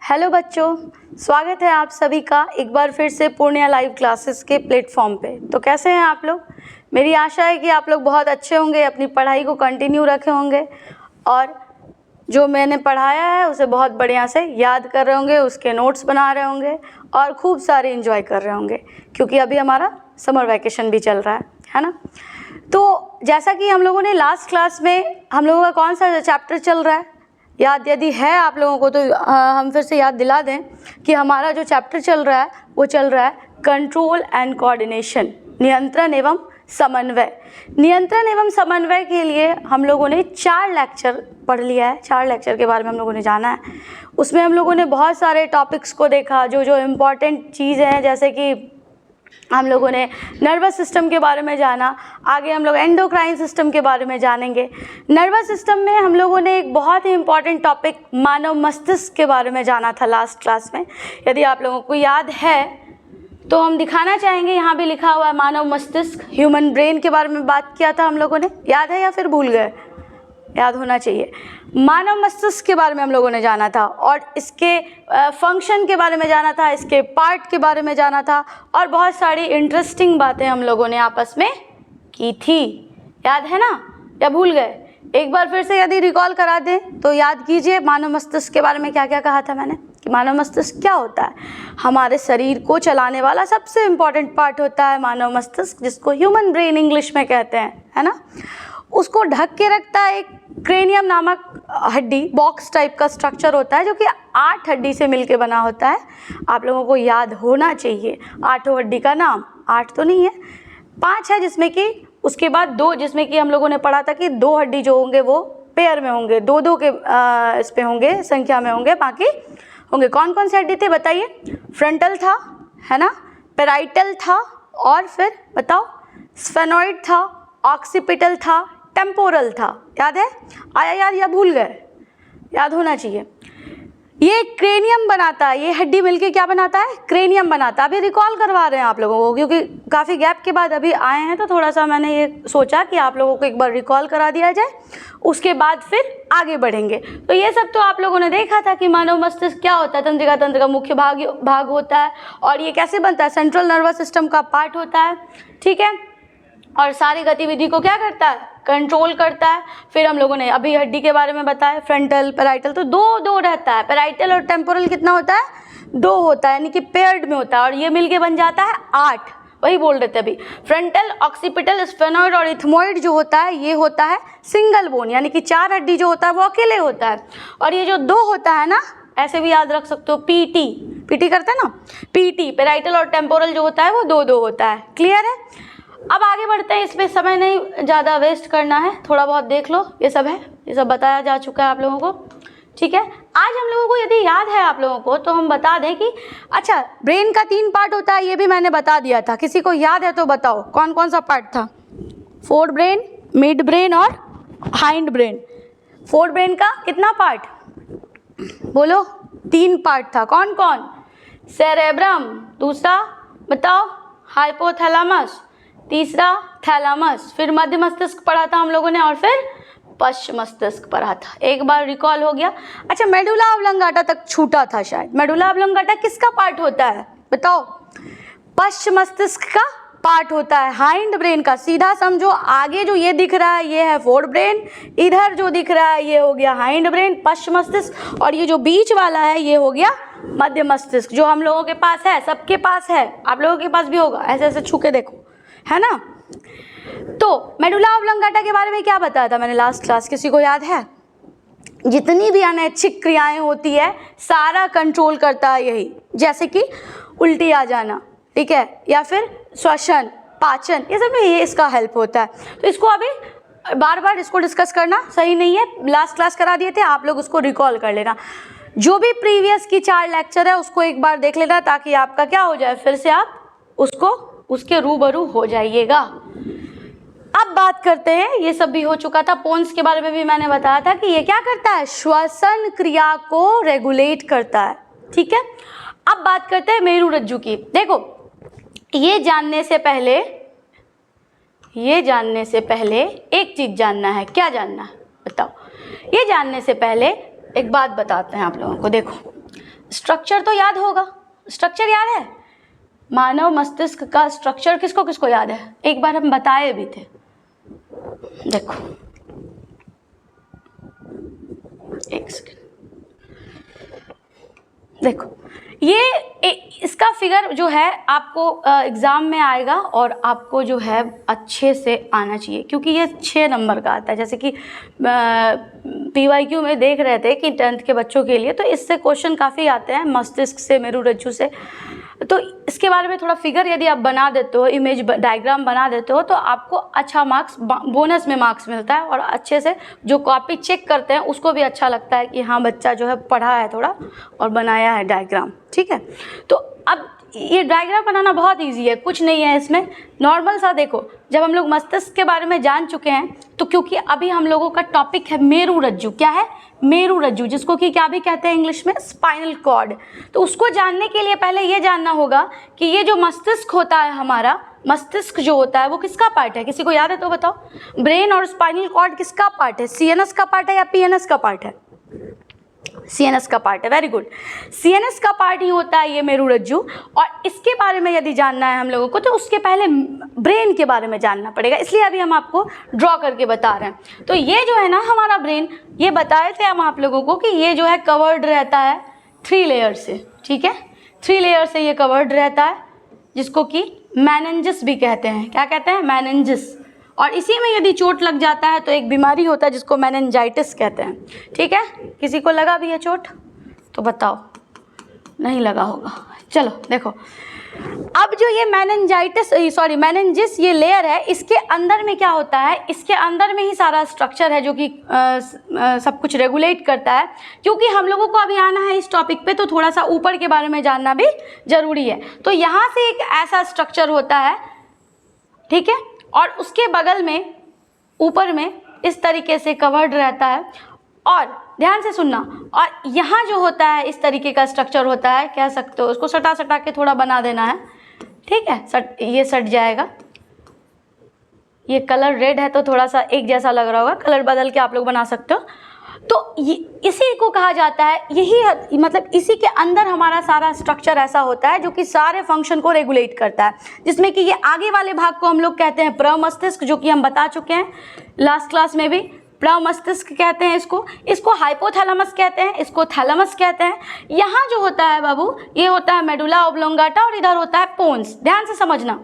Hello बच्चों, स्वागत है आप सभी का एक बार फिर से पूर्णिया लाइव क्लासेस के प्लेटफॉर्म पे। तो कैसे हैं आप लोग? मेरी आशा है कि आप लोग बहुत अच्छे होंगे, अपनी पढ़ाई को कंटिन्यू रखे होंगे और जो मैंने पढ़ाया है उसे बहुत बढ़िया से याद कर रहे होंगे, उसके नोट्स बना रहे होंगे और खूब सारे एंजॉय कर रहे होंगे, क्योंकि अभी हमारा समर वैकेशन भी चल रहा है ना। तो जैसा कि हम लोगों ने लास्ट क्लास में हम लोगों का कौन सा चैप्टर चल रहा है, याद यदि है आप लोगों को तो हम फिर से याद दिला दें कि हमारा जो चैप्टर चल रहा है वो चल रहा है कंट्रोल एंड कोऑर्डिनेशन, नियंत्रण एवं समन्वय। नियंत्रण एवं समन्वय के लिए हम लोगों ने 4 लेक्चर पढ़ लिया है, 4 लेक्चर के बारे में हम लोगों ने जाना है। उसमें हम लोगों ने बहुत सारे टॉपिक्स को देखा, जो इम्पॉर्टेंट चीज़ें हैं, जैसे कि हम लोगों ने नर्वस सिस्टम के बारे में जाना, आगे हम लोग एंडोक्राइन सिस्टम के बारे में जानेंगे। नर्वस सिस्टम में हम लोगों ने एक बहुत ही इम्पॉर्टेंट टॉपिक मानव मस्तिष्क के बारे में जाना था लास्ट क्लास में। यदि आप लोगों को याद है तो हम दिखाना चाहेंगे, यहाँ भी लिखा हुआ है मानव मस्तिष्क, ह्यूमन ब्रेन के बारे में बात किया था हम लोगों ने। याद है या फिर भूल गए? याद होना चाहिए। मानव मस्तिष्क के बारे में हम लोगों ने जाना था और इसके फंक्शन के बारे में जाना था, इसके पार्ट के बारे में जाना था और बहुत सारी इंटरेस्टिंग बातें हम लोगों ने आपस में की थी। याद है ना या भूल गए? एक बार फिर से यदि रिकॉल करा दें तो याद कीजिए मानव मस्तिष्क के बारे में क्या क्या कहा था मैंने, कि मानव मस्तिष्क क्या होता है। हमारे शरीर को चलाने वाला सबसे इम्पॉर्टेंट पार्ट होता है मानव मस्तिष्क, जिसको ह्यूमन ब्रेन इंग्लिश में कहते हैं, है ना। उसको ढक के रखता है एक क्रेनियम नामक हड्डी, बॉक्स टाइप का स्ट्रक्चर होता है, जो कि 8 हड्डी से मिलके बना होता है। आप लोगों को याद होना चाहिए 8 हड्डी का नाम। 8 तो नहीं है, 5 है, जिसमें कि उसके बाद 2, जिसमें कि हम लोगों ने पढ़ा था कि 2 हड्डी जो होंगे वो पेयर में होंगे, 2-2 के इस पे होंगे, संख्या में होंगे, बाकी होंगे। कौन कौन से हड्डी थे बताइए? फ्रंटल था, है ना, पेराइटल था, और फिर बताओ स्फेनॉइड था, ऑक्सीपिटल था, टेम्पोरल था। याद है? आया याद या भूल गए? याद होना चाहिए। ये क्रेनियम बनाता है, ये हड्डी मिलके क्या बनाता है? क्रेनियम बनाता है। अभी रिकॉल करवा रहे हैं आप लोगों को, क्योंकि काफ़ी गैप के बाद अभी आए हैं, तो थोड़ा सा मैंने ये सोचा कि आप लोगों को एक बार रिकॉल करा दिया जाए, उसके बाद फिर आगे बढ़ेंगे। तो ये सब तो आप लोगों ने देखा था कि मानव मस्तिष्क क्या होता है, तंत्रिका तंत्र का मुख्य भाग होता है और ये कैसे बनता है, सेंट्रल नर्वस सिस्टम का पार्ट होता है, ठीक है, और सारी गतिविधि को क्या करता है? कंट्रोल करता है। फिर हम लोगों ने अभी हड्डी के बारे में बताया, फ्रंटल पेराइटल, तो 2-2 रहता है। पेराइटल और टेम्पोरल कितना होता है? 2 होता है, यानी कि पेयर्ड में होता है, और ये मिलके बन जाता है 8। वही बोल रहे थे अभी। फ्रंटल, ऑक्सीपिटल, स्फेनॉइड और इथमोइड जो होता है ये होता है सिंगल बोन, यानी कि 4 हड्डी जो होता है वो अकेले होता है। और ये जो 2 होता है ना, ऐसे भी याद रख सकते हो, पीटी करते हैं ना, पीटी, पेराइटल और टेम्पोरल जो होता है वो 2-2 होता है। क्लियर है? अब आगे बढ़ते हैं, इसमें समय नहीं ज़्यादा वेस्ट करना है, थोड़ा बहुत देख लो, ये सब है, ये सब बताया जा चुका है आप लोगों को, ठीक है। आज हम लोगों को यदि याद है आप लोगों को तो हम बता दें कि अच्छा, ब्रेन का 3 पार्ट होता है, ये भी मैंने बता दिया था। किसी को याद है तो बताओ कौन कौन सा पार्ट था? फोर ब्रेन, मिड ब्रेन और हाइंड ब्रेन। फोर ब्रेन का कितना पार्ट बोलो? 3 पार्ट था। कौन कौन? सेरेब्रम, दूसरा बताओ हाइपोथैलेमस, तीसरा थैलेमस, फिर मध्य मस्तिष्क पढ़ा था हम लोगों ने, और फिर पश्च मस्तिष्क पढ़ा था। एक बार रिकॉल हो गया। अच्छा, मेडुला ऑब्लंगाटा तक छूटा था शायद। मेडुला ऑब्लंगाटा किसका पार्ट होता है बताओ? पश्च मस्तिष्क का पार्ट होता है, हाइंड ब्रेन का। सीधा समझो, आगे जो ये दिख रहा है ये है फोर ब्रेन, इधर जो दिख रहा है ये हो गया हाइंड ब्रेन, पश्च मस्तिष्क, और ये जो बीच वाला है ये हो गया मध्य मस्तिष्क, जो हम लोगों के पास है, सबके पास है, आप लोगों के पास भी होगा। ऐसे ऐसे छू के देखो, है ना। तो मेडुला ऑब्लंगाटा के बारे में क्या बताया था मैंने लास्ट क्लास? किसी को याद है? जितनी भी अनैच्छिक क्रियाएं होती है सारा कंट्रोल करता है यही, जैसे कि उल्टी आ जाना, ठीक है, या फिर श्वसन, पाचन, ये सब में ये इसका हेल्प होता है। तो इसको अभी बार बार इसको डिस्कस करना सही नहीं है, लास्ट क्लास करा दिए थे, आप लोग उसको रिकॉल कर लेना। जो भी प्रीवियस की 4 लेक्चर है उसको एक बार देख लेना, ताकि आपका क्या हो जाए, फिर से आप उसको उसके रूबरू हो जाइएगा। अब बात करते हैं, ये सब भी हो चुका था। पोन्स के बारे में भी मैंने बताया था कि ये क्या करता है? श्वसन क्रिया को रेगुलेट करता है, ठीक है। अब बात करते हैं मेरुरज्जु की। देखो, ये जानने से पहले एक चीज जानना है। क्या जानना है बताओ? ये जानने से पहले एक बात बताते हैं आप लोगों को। देखो, स्ट्रक्चर तो याद होगा, स्ट्रक्चर याद है? मानव मस्तिष्क का स्ट्रक्चर किसको किसको याद है? एक बार हम बताए भी थे। देखो एक सेकेंड, देखो ये इसका फिगर जो है आपको एग्ज़ाम में आएगा और आपको जो है अच्छे से आना चाहिए, क्योंकि ये 6 नंबर का आता है। जैसे कि PYQ में देख रहे थे कि 10th के बच्चों के लिए, तो इससे क्वेश्चन काफ़ी आते हैं, मस्तिष्क से, मेरुरज्जु से। तो इसके बारे में थोड़ा फिगर यदि आप बना देते हो, इमेज डायग्राम बना देते हो, तो आपको अच्छा मार्क्स, बोनस में मार्क्स मिलता है। और अच्छे से जो कॉपी चेक करते हैं उसको भी अच्छा लगता है कि हाँ बच्चा जो है पढ़ा है थोड़ा और बनाया है डायग्राम। ठीक है, तो अब ये डायग्राम बनाना बहुत इजी है, कुछ नहीं है इसमें, नॉर्मल सा। देखो जब हम लोग मस्तिष्क के बारे में जान चुके हैं, तो क्योंकि अभी हम लोगों का टॉपिक है मेरुरज्जु, क्या है? मेरुरज्जु, जिसको कि क्या भी कहते हैं इंग्लिश में, स्पाइनल कॉर्ड। तो उसको जानने के लिए पहले ये जानना होगा कि ये जो मस्तिष्क होता है हमारा, मस्तिष्क जो होता है वो किसका पार्ट है? किसी को याद है तो बताओ। ब्रेन और स्पाइनल कॉर्ड किसका पार्ट है? CNS का पार्ट है या PNS का पार्ट है? CNS का पार्ट है, वेरी गुड। CNS का पार्ट ही होता है ये मेरुरज्जु। और इसके बारे में यदि जानना है हम लोगों को, तो उसके पहले ब्रेन के बारे में जानना पड़ेगा, इसलिए अभी हम आपको ड्रॉ करके बता रहे हैं। तो ये जो है ना हमारा ब्रेन, ये बताए थे हम आप लोगों को कि ये जो है कवर्ड रहता है 3 लेयर से। ठीक है, 3 लेयर से ये कवर्ड रहता है, जिसको कि मेनिंजेस भी कहते हैं। क्या कहते हैं? मेनिंजेस। और इसी में यदि चोट लग जाता है तो एक बीमारी होता है जिसको मेनिंजाइटिस कहते हैं। ठीक है, किसी को लगा भी है चोट तो बताओ, नहीं लगा होगा। चलो देखो, अब जो ये मेनिंजिस ये लेयर है, इसके अंदर में क्या होता है? इसके अंदर में ही सारा स्ट्रक्चर है जो कि सब कुछ रेगुलेट करता है। क्योंकि हम लोगों को अभी आना है इस टॉपिक पे, तो थोड़ा सा ऊपर के बारे में जानना भी जरूरी है। तो यहाँ से एक ऐसा स्ट्रक्चर होता है, ठीक है, और उसके बगल में ऊपर में इस तरीके से कवर्ड रहता है। और ध्यान से सुनना, और यहाँ जो होता है इस तरीके का स्ट्रक्चर होता है, कह सकते हो उसको सटा सटा के थोड़ा बना देना है। ठीक है, ये सट जाएगा। ये कलर रेड है तो थोड़ा सा एक जैसा लग रहा होगा, कलर बदल के आप लोग बना सकते हो। तो इसी को कहा जाता है, यही मतलब इसी के अंदर हमारा सारा स्ट्रक्चर ऐसा होता है जो कि सारे फंक्शन को रेगुलेट करता है। जिसमें कि ये आगे वाले भाग को हम लोग कहते हैं प्रमस्तिष्क, जो कि हम बता चुके हैं लास्ट क्लास में भी। प्रमस्तिष्क कहते हैं इसको हाइपोथैलेमस कहते हैं, इसको थैलेमस कहते हैं। यहाँ जो होता है बाबू, ये होता है मेडुला ऑब्लोंगाटा और इधर होता है पोन्स। ध्यान से समझना।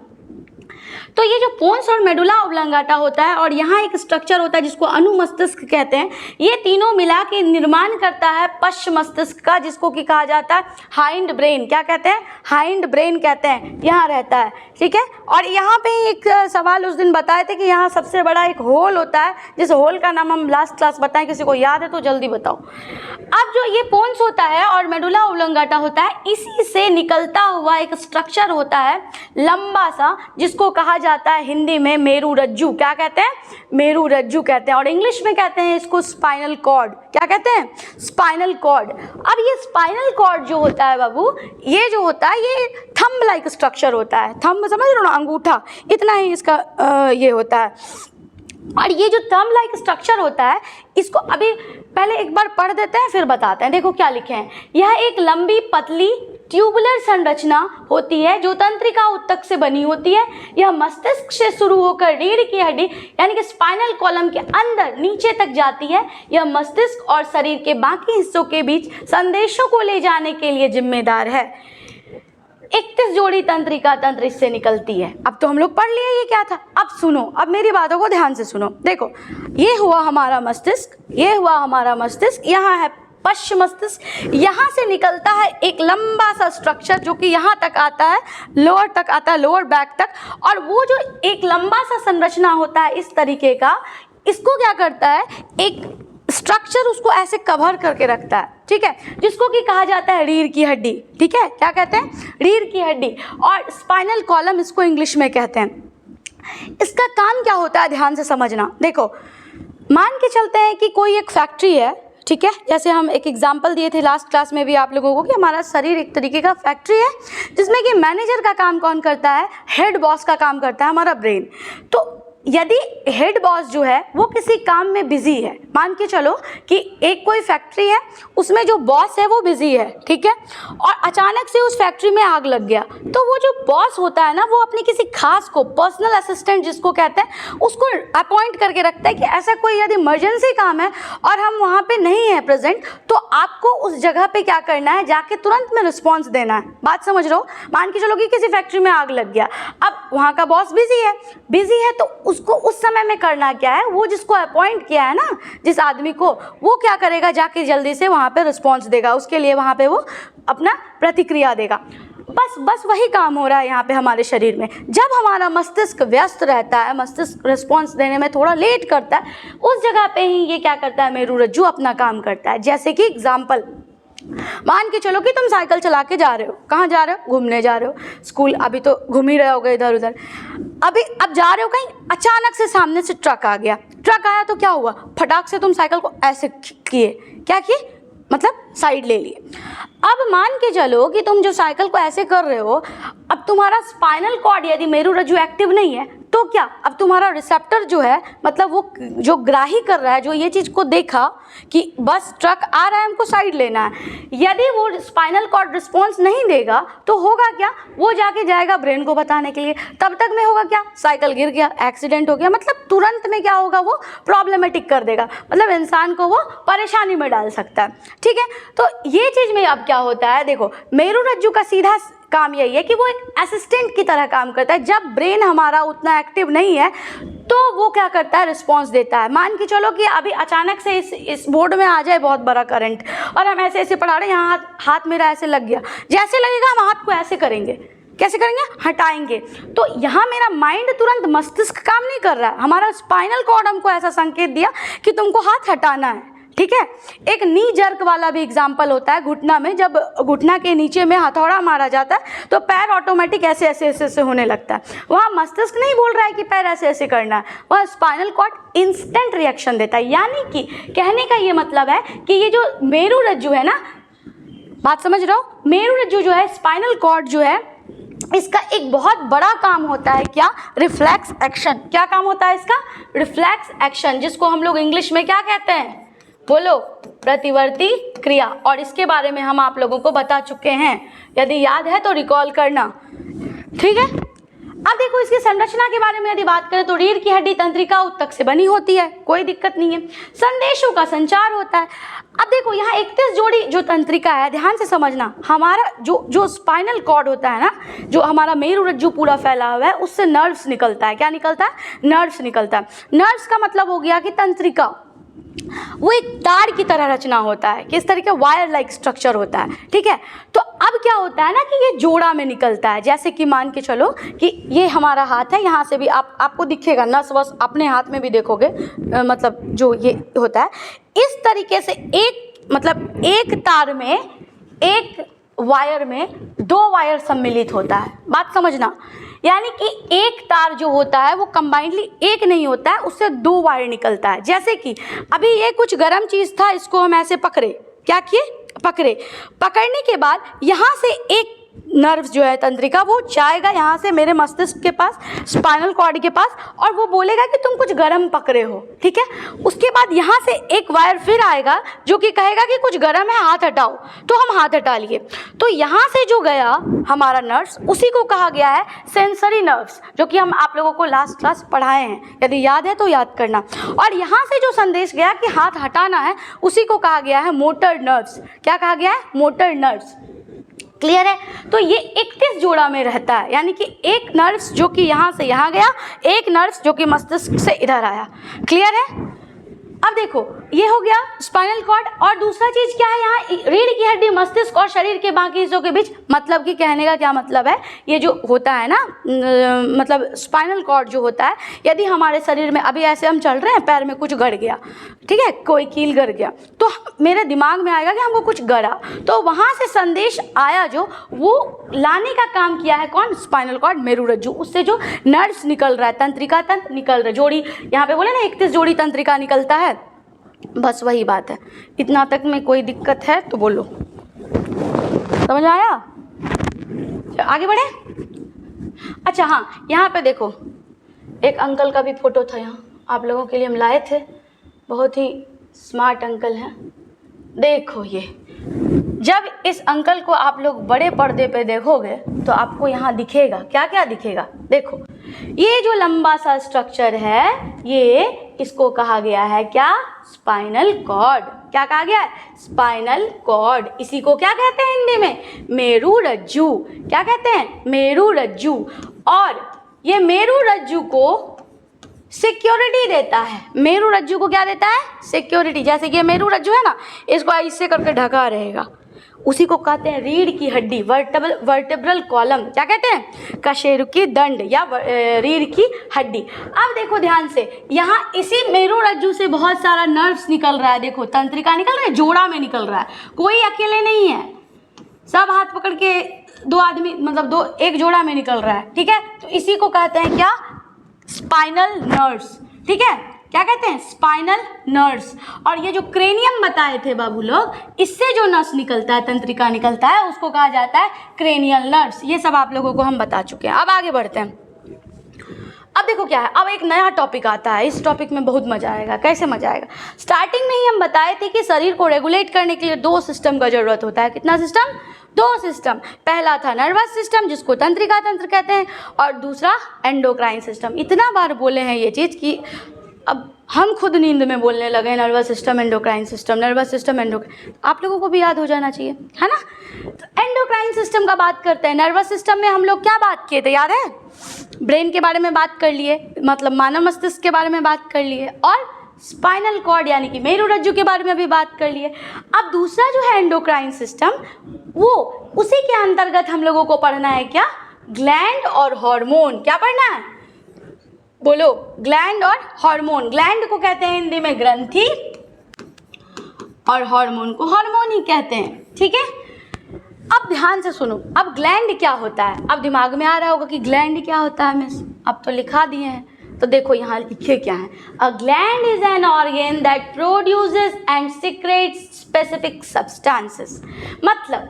तो ये जो पोन्स और मेडुला ऑब्लोंगाटा होता है और यहाँ एक स्ट्रक्चर होता है जिसको अनुमस्तिष्क कहते हैं, ये तीनों मिला के निर्माण करता है पश्च मस्तिष्क का, जिसको कि कहा जाता है हाइंड ब्रेन। क्या कहते हैं? हाइंड ब्रेन कहते हैं, यहाँ रहता है। ठीक है, और यहाँ पे एक सवाल उस दिन बताए थे कि यहाँ सबसे बड़ा एक होल होता है, जिस होल का नाम हम लास्ट क्लास बताएं, किसी को याद है तो जल्दी बताओ। अब जो ये पोन्स होता है और मेडुला ऑब्लोंगाटा होता है, इसी से निकलता हुआ एक स्ट्रक्चर होता है लंबा सा, जिसको कहा जाता है हिंदी में मेरुरज्जु। क्या कहते हैं? मेरुरज्जु कहते हैं। और इंग्लिश में कहते हैं इसको स्पाइनल कॉर्ड। क्या कहते हैं? Spinal cord. अब ये स्पाइनल कॉर्ड जो होता है बाबू, ये जो होता है ये थंब लाइक स्ट्रक्चर होता है। थंब समझ रहे हो ना, अंगूठा, इतना ही इसका ये होता है। और ये जो थंब लाइक स्ट्रक्चर होता है, इसको अभी पहले एक बार पढ़ देते हैं फिर बताते हैं। देखो क्या लिखे हैं। यह एक लंबी पतली ट्यूबुलर संरचना होती है जो तंत्रिका ऊतक से बनी होती है। यह मस्तिष्क से शुरू होकर रीढ़ की हड्डी यानी कि स्पाइनल कॉलम के अंदर नीचे तक जाती है। यह मस्तिष्क और शरीर के बाकी हिस्सों के बीच संदेशों को ले जाने के लिए जिम्मेदार है। 31 जोड़ी तंत्रिका तंत्र इससे निकलती है। अब तो हम लोग पढ़ लिए ये क्या था। अब सुनो, अब मेरी बातों को ध्यान से सुनो। देखो, ये हुआ हमारा मस्तिष्क, ये हुआ हमारा मस्तिष्क, यहाँ है पश्च मस्तिष्क। यहाँ से निकलता है एक लंबा सा स्ट्रक्चर जो कि यहाँ तक आता है, लोअर तक आता है, लोअर बैक तक। और वो जो एक लंबा सा संरचना होता है इस तरीके का, इसको क्या करता है, एक स्ट्रक्चर उसको ऐसे कवर करके रखता है। ठीक है, जिसको कि कहा जाता है रीढ़ की हड्डी। ठीक है, क्या कहते हैं? रीढ़ की हड्डी। और स्पाइनल कॉलम इसको इंग्लिश में कहते हैं। इसका काम क्या होता है ध्यान से समझना। देखो, मान के चलते हैं कि कोई एक फैक्ट्री है, ठीक है, जैसे हम एक एग्जाम्पल दिए थे लास्ट क्लास में भी आप लोगों को कि हमारा शरीर एक तरीके का फैक्ट्री है, जिसमें कि मैनेजर का काम कौन करता है? हेड बॉस का काम करता है हमारा ब्रेन। तो यदि हेड बॉस जो है वो किसी काम में बिजी है, मान के चलो कि एक कोई फैक्ट्री है, उसमें जो बॉस है वो बिजी है, ठीक है, और अचानक से उस फैक्ट्री में आग लग गया, तो वो जो बॉस होता है ना, वो अपनी किसी खास को, पर्सनल असिस्टेंट जिसको कहते हैं, उसको अपॉइंट करके रखता है कि ऐसा कोई यदि इमरजेंसी काम है और हम वहाँ पे नहीं है प्रेजेंट, तो आपको उस जगह पे क्या करना है, जाके तुरंत में रिस्पॉन्स देना है। बात समझ रहे हो? मान के चलो कि किसी फैक्ट्री में आग लग गया, अब वहाँ का बॉस बिजी है तो उसको उस समय में करना क्या है, वो जिसको अपॉइंट किया है ना, जिस आदमी को, वो क्या करेगा, जाके जल्दी से वहाँ पे रिस्पॉन्स देगा, उसके लिए वहाँ पे वो अपना प्रतिक्रिया देगा। बस वही काम हो रहा है यहाँ पे हमारे शरीर में। जब हमारा मस्तिष्क व्यस्त रहता है, मस्तिष्क रिस्पॉन्स देने में थोड़ा लेट करता है, उस जगह पे ही ये क्या करता है, मेरुरज्जु अपना काम करता है। जैसे कि एग्जाम्पल, मान के चलो कि तुम साइकिल चला के जा रहे हो, कहाँ जा रहे हो, घूमने जा रहे हो, स्कूल, अभी तो घूम ही रहे होगे इधर उधर, अब जा रहे हो कहीं, अचानक से सामने से ट्रक आ गया, ट्रक आया तो क्या हुआ, फटाक से तुम साइकिल को ऐसे किए, क्या किए, मतलब साइड ले लिए। अब मान के चलो कि तुम जो साइकिल को ऐसे कर रहे हो, अब तुम्हारा स्पाइनल कॉर्ड यदि मेरुरज्जु एक्टिव नहीं है तो क्या, अब तुम्हारा रिसेप्टर जो है, मतलब वो जो ग्राही कर रहा है, जो ये चीज़ को देखा कि बस ट्रक आ रहा है, हमको साइड लेना है, यदि वो स्पाइनल कॉर्ड रिस्पॉन्स नहीं देगा तो होगा क्या, वो जाके जाएगा ब्रेन को बताने के लिए, तब तक में होगा क्या, साइकिल गिर गया, एक्सीडेंट हो गया, मतलब तुरंत में क्या होगा, वो प्रॉब्लमेटिक कर देगा, मतलब इंसान को वो परेशानी में डाल सकता है। ठीक है, तो ये चीज़ में अब क्या होता है, देखो मेरुरज्जु का सीधा काम यही है कि वो एक असिस्टेंट की तरह काम करता है। जब ब्रेन हमारा उतना एक्टिव नहीं है तो वो क्या करता है, रिस्पॉन्स देता है। मान के चलो कि अभी अचानक से इस बोर्ड में आ जाए बहुत बड़ा करंट और हम ऐसे ऐसे पढ़ा रहे हैं, यहाँ हाथ मेरा ऐसे लग गया, जैसे लगेगा हम हाथ को ऐसे करेंगे, कैसे करेंगे, हटाएंगे, तो यहाँ मेरा माइंड तुरंत, मस्तिष्क काम नहीं कर रहा है, हमारा स्पाइनल कॉर्ड हमको ऐसा संकेत दिया कि तुमको हाथ हटाना है। ठीक है, एक नी जर्क वाला भी एग्जाम्पल होता है, घुटना में जब घुटना के नीचे में हथौड़ा मारा जाता है तो पैर ऑटोमेटिक ऐसे ऐसे ऐसे ऐसे होने लगता है। वहाँ मस्तिष्क नहीं बोल रहा है कि पैर ऐसे ऐसे करना है, वहाँ स्पाइनल कॉर्ड इंस्टेंट रिएक्शन देता है। यानी कि कहने का ये मतलब है कि ये जो मेरुरज्जु है ना, बात समझ रहे हो, मेरुरज्जु जो है, स्पाइनल कॉर्ड जो है, इसका एक बहुत बड़ा काम होता है क्या, रिफ्लेक्स एक्शन। क्या काम होता है इसका, रिफ्लेक्स एक्शन, जिसको हम लोग इंग्लिश में क्या कहते हैं, बोलो, प्रतिवर्ती क्रिया। और इसके बारे में हम आप लोगों को बता चुके हैं, यदि याद है तो रिकॉल करना। ठीक है, अब देखो इसकी संरचना के बारे में यदि बात करें तो रीढ़ की हड्डी तंत्रिका ऊतक से बनी होती है, कोई दिक्कत नहीं है, संदेशों का संचार होता है। अब देखो यहाँ 31 जोड़ी जो तंत्रिका है, ध्यान से समझना, हमारा जो स्पाइनल कॉर्ड होता है ना, जो हमारा मेरुरज्जु पूरा फैला हुआ है, उससे नर्व्स निकलता है। क्या निकलता है, नर्व्स निकलता है। नर्व्स का मतलब हो गया कि तंत्रिका वो एक तार की तरह रचना होता है, किस तरीके, वायर लाइक स्ट्रक्चर होता है। ठीक है, तो अब क्या होता है ना कि ये जोड़ा में निकलता है। जैसे कि मान के चलो कि ये हमारा हाथ है, यहाँ से भी आपको दिखेगा नस वस, अपने हाथ में भी देखोगे, मतलब जो ये होता है, इस तरीके से एक तार में, एक वायर में 2 वायर सम्मिलित होता है। बात समझना, यानी कि एक तार जो होता है वो कंबाइंडली एक नहीं होता है, उससे 2 वायर निकलता है। जैसे कि अभी ये कुछ गर्म चीज़ था, इसको हम ऐसे पकड़े, क्या किए, पकड़े, पकड़ने के बाद यहाँ से एक नर्व्स जो है तंत्रिका, वो जाएगा यहाँ से मेरे मस्तिष्क के पास, स्पाइनल कॉर्ड के पास, और वो बोलेगा कि तुम कुछ गर्म पकड़े हो। ठीक है, उसके बाद यहाँ से एक वायर फिर आएगा जो कि कहेगा कि कुछ गर्म है, हाथ हटाओ, तो हम हाथ हटा लिए। तो यहाँ से जो गया हमारा नर्व्स, उसी को कहा गया है सेंसरी नर्व्स, जो कि हम आप लोगों को लास्ट क्लास पढ़ाए हैं, यदि याद है तो याद करना। और यहाँ से जो संदेश गया कि हाथ हटाना है, उसी को कहा गया है मोटर नर्व्स। क्या कहा गया है, मोटर नर्व्स। क्लियर है, तो ये 31 जोड़ा में रहता है, यानी कि एक नर्व्स जो कि यहाँ से यहाँ गया, एक नर्व्स जो कि मस्तिष्क से इधर आया। क्लियर है, अब देखो ये हो गया स्पाइनल कॉर्ड। और दूसरा चीज क्या है, यहाँ रीढ़ की हड्डी, मस्तिष्क और शरीर के बाकी हिस्सों के बीच, मतलब कि कहने का क्या मतलब है, ये जो होता है ना, मतलब स्पाइनल कॉर्ड जो होता है, यदि हमारे शरीर में अभी ऐसे हम चल रहे हैं, पैर में कुछ गड़ गया, ठीक है, कोई कील गड़ गया, तो मेरे दिमाग में आएगा कि हमको कुछ गड़ा, तो वहाँ से संदेश आया, जो वो लाने का काम किया है कौन, स्पाइनल कॉर्ड, मेरुरज्जु, उससे जो नर्व्स निकल रहा है, तंत्रिका तंत्र निकल रहा है, जोड़ी, यहाँ पे बोले ना 31 जोड़ी तंत्रिका निकलता है, बस वही बात है। इतना तक में कोई दिक्कत है तो बोलो, समझ आया, आगे बढ़े। अच्छा हाँ, यहाँ पे देखो, एक अंकल का भी फोटो था यहाँ, आप लोगों के लिए हम लाए थे। बहुत ही स्मार्ट अंकल हैं। देखो ये, जब इस अंकल को आप लोग बड़े पर्दे पे देखोगे तो आपको यहाँ दिखेगा, क्या क्या दिखेगा। देखो ये जो लंबा सा स्ट्रक्चर है, ये इसको कहा गया है क्या, स्पाइनल कॉर्ड। क्या कहा गया है, स्पाइनल कॉर्ड। इसी को क्या कहते हैं हिंदी में, मेरुरज्जु। क्या कहते हैं, मेरुरज्जु। और ये मेरुरज्जु को सिक्योरिटी देता है। मेरुरज्जु को क्या देता है, सिक्योरिटी। जैसे कि ये मेरुरज्जु है ना, इसको ऐसे करके ढका रहेगा, उसी को कहते हैं रीढ़ की हड्डी, वर्टेब्रल कॉलम। क्या कहते हैं, कशेरुकी दंड या रीढ़ की हड्डी। अब देखो ध्यान से, यहाँ इसी मेरुरज्जु से बहुत सारा नर्व्स निकल रहा है। देखो तंत्रिका निकल रहा है, जोड़ा में निकल रहा है, कोई अकेले नहीं है, सब हाथ पकड़ के दो आदमी, मतलब एक जोड़ा में निकल रहा है। ठीक है, तो इसी को कहते हैं क्या, स्पाइनल नर्व्स। ठीक है, क्या कहते हैं, स्पाइनल नर्व्स। और ये जो क्रेनियम बताए थे बाबू लोग, इससे जो नस निकलता है, तंत्रिका निकलता है, उसको कहा जाता है क्रेनियल नर्व्स। ये सब आप लोगों को हम बता चुके हैं। अब आगे बढ़ते हैं। अब देखो क्या है, अब एक नया टॉपिक आता है। इस टॉपिक में बहुत मजा आएगा। कैसे मजा आएगा, स्टार्टिंग में ही हम बताए थे कि शरीर को रेगुलेट करने के लिए 2 सिस्टम का जरूरत होता है। कितना सिस्टम, 2 सिस्टम। पहला था नर्वस सिस्टम, जिसको तंत्रिका तंत्र कहते हैं, और दूसरा एंडोक्राइन सिस्टम। इतना बार बोले हैं ये चीज़ कि अब हम खुद नींद में बोलने लगे, nervous system endocrine system, nervous system endocrine. आप लोगों को भी याद हो जाना चाहिए, है ना। तो एंडोक्राइन सिस्टम का बात करते हैं। नर्वस सिस्टम में हम लोग क्या बात किए थे, याद है, ब्रेन के बारे में बात कर लिए, मतलब मानव मस्तिष्क के बारे में बात कर लिए, और स्पाइनल कॉर्ड यानी कि मेरुरज्जु के बारे में भी बात कर लिए। अब दूसरा जो है एंडोक्राइन सिस्टम, वो उसी के अंतर्गत हम लोगों को पढ़ना है क्या, ग्लैंड और हार्मोन। क्या पढ़ना है, बोलो, ग्लैंड और हार्मोन। ग्लैंड को कहते हैं हिंदी में ग्रंथि, और हार्मोन को हार्मोन ही कहते हैं। ठीक है, अब ध्यान से सुनो। अब ग्लैंड क्या होता है, अब दिमाग में आ रहा होगा कि ग्लैंड क्या होता है मिस, अब तो लिखा दिए हैं। तो देखो यहाँ लिखे क्या है, a gland is an organ that produces and secrets specific substances. मतलब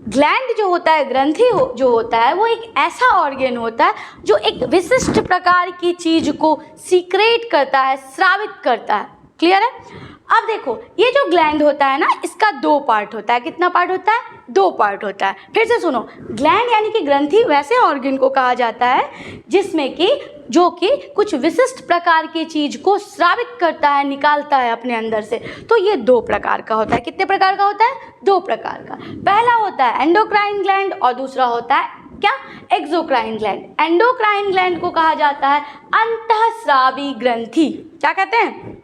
ग्लैंड जो होता है, ग्रंथि जो होता है, वो एक ऐसा ऑर्गन होता है जो एक विशिष्ट प्रकार की चीज को सीक्रेट करता है, स्रावित करता है। क्लियर है। अब देखो ये जो ग्लैंड होता है ना, इसका 2 पार्ट होता है। कितना पार्ट होता है, 2 पार्ट होता है। फिर से सुनो, ग्लैंड यानी कि ग्रंथि वैसे ऑर्गन को कहा जाता है जिसमें कि जो कि कुछ विशिष्ट प्रकार की चीज को स्रावित करता है, निकालता है अपने अंदर से। तो ये 2 प्रकार का होता है। कितने प्रकार का होता है, 2 प्रकार का। पहला होता है एंडोक्राइन ग्लैंड और दूसरा होता है क्या, एक्सोक्राइन ग्लैंड। एंडोक्राइन ग्लैंड को कहा जाता है अंतःस्रावी ग्रंथि। क्या कहते हैं,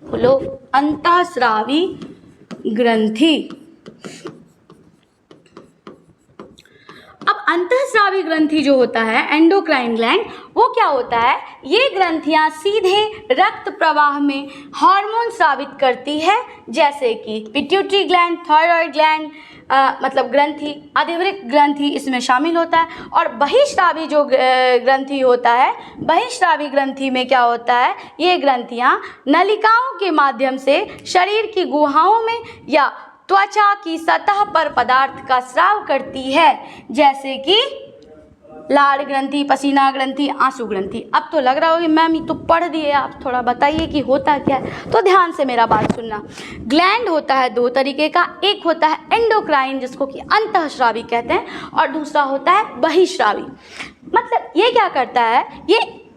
बोलो, अंतःस्रावी ग्रंथि। अब अंतःस्रावी ग्रंथि जो होता है, एंडोक्राइन ग्लैंड, वो क्या होता है, ये ग्रंथियां सीधे रक्त प्रवाह में हार्मोन स्रावित करती है, जैसे कि पिट्यूटरी ग्लैंड, थायराइड ग्लैंड, मतलब ग्रंथि, अधिवृक्क ग्रंथि इसमें शामिल होता है। और बहिःस्रावी जो ग्रंथि होता है, बहिःस्रावी ग्रंथि में क्या होता है, ये ग्रंथियां नलिकाओं के माध्यम से शरीर की गुहाओं में या त्वचा की सतह पर पदार्थ का स्राव करती है, जैसे कि लाड़ ग्रंथि, पसीना ग्रंथि, आंसू ग्रंथि। अब तो लग रहा होगा मैम ये तो पढ़ दिए, आप थोड़ा बताइए कि होता क्या है। तो ध्यान से मेरा बात सुनना। ग्लैंड होता है 2 तरीके का, एक होता है एंडोक्राइन जिसको कि अंतःस्रावी कहते हैं, और दूसरा होता है बहिःस्रावी। मतलब ये क्या करता है,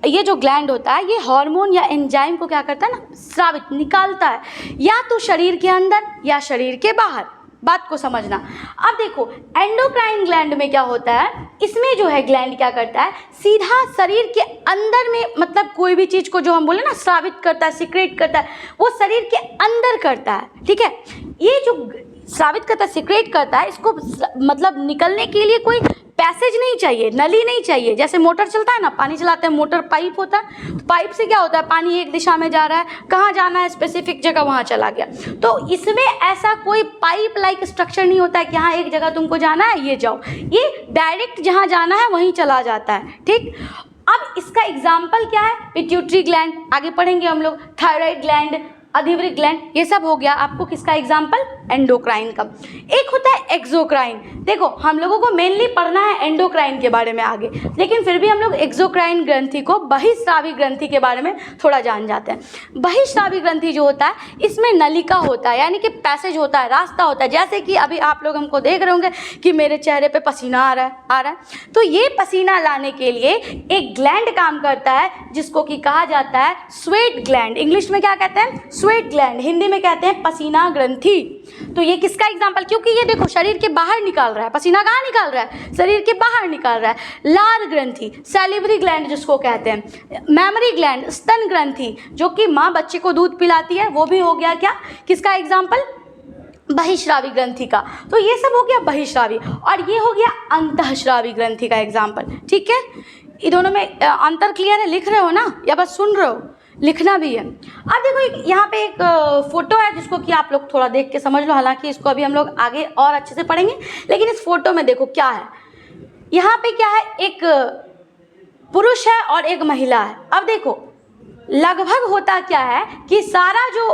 ये जो ग्लैंड होता है, ये हार्मोन या एंजाइम को क्या करता है ना, स्रावित, निकालता है, या तो शरीर के अंदर या शरीर के बाहर। बात को समझना। अब देखो एंडोक्राइन ग्लैंड में क्या होता है, इसमें जो है ग्लैंड क्या करता है, सीधा शरीर के अंदर में, मतलब कोई भी चीज़ को जो हम बोले ना स्रावित करता है, सीक्रेट करता है, वो शरीर के अंदर करता है। ठीक है, ये जो स्रावित करता है, सीक्रेट करता है, इसको मतलब निकलने के लिए कोई पैसेज नहीं चाहिए, नली नहीं चाहिए। जैसे मोटर चलता है ना, पानी चलाते हैं, मोटर पाइप होता है, तो पाइप से क्या होता है, पानी एक दिशा में जा रहा है, कहाँ जाना है, स्पेसिफिक जगह वहाँ चला गया। तो इसमें ऐसा कोई पाइप लाइक स्ट्रक्चर नहीं होता है कि हाँ एक जगह तुमको जाना है, ये जाओ, ये डायरेक्ट जहाँ जाना है वहीं चला जाता है। ठीक, अब इसका एग्जाम्पल क्या है, पिट्यूटरी ग्लैंड, आगे पढ़ेंगे हम लोग, थायराइड ग्लैंड, अधिवृक्क ग्लैंड, ये सब हो गया आपको किसका एग्जाम्पल, एंडोक्राइन का। एक होता है एक्सोक्राइन। देखो हम लोगों को मेनली पढ़ना है एंडोक्राइन के बारे में आगे, लेकिन फिर भी हम लोग एक्सोक्राइन ग्रंथि को, बहिस्रावी ग्रंथि के बारे में थोड़ा जान जाते हैं। बहिस्रावी ग्रंथि जो होता है इसमें नलिका होता है, यानी कि पैसेज होता है, रास्ता होता है। जैसे कि अभी आप लोग हमको देख रहे होंगे कि मेरे चेहरे पे पसीना आ रहा है, तो ये पसीना लाने के लिए एक ग्लैंड काम करता है जिसको कि कहा जाता है स्वेट ग्लैंड। इंग्लिश में क्या कहते हैं, स्वेट ग्लैंड, हिंदी में कहते हैं पसीना ग्रंथि। तो ये किसका एग्जाम्पल, क्योंकि ये देखो शरीर के बाहर निकाल रहा है, पसीना कहाँ निकाल रहा है, शरीर के बाहर निकाल रहा है। लार ग्रंथि, सैलिवरी ग्लैंड जिसको कहते हैं, मैमरी ग्लैंड, स्तन ग्रंथि जो कि माँ बच्चे को दूध पिलाती है, वो भी हो गया क्या, किसका एग्जाम्पल, बहिश्रावी ग्रंथि का। तो ये सब हो गया बहिश्रावी, और ये हो गया अंतःश्रावी ग्रंथि का एग्जाम्पल। ठीक है, ये दोनों में अंतर क्लियर है, लिख रहे हो ना या बस सुन रहे हो, लिखना भी है। अब देखो यहाँ पे एक फोटो है जिसको कि आप लोग थोड़ा देख के समझ लो, हालांकि इसको अभी हम लोग आगे और अच्छे से पढ़ेंगे, लेकिन इस फोटो में देखो क्या है, यहाँ पे क्या है, एक पुरुष है और एक महिला है। अब देखो लगभग होता क्या है कि सारा जो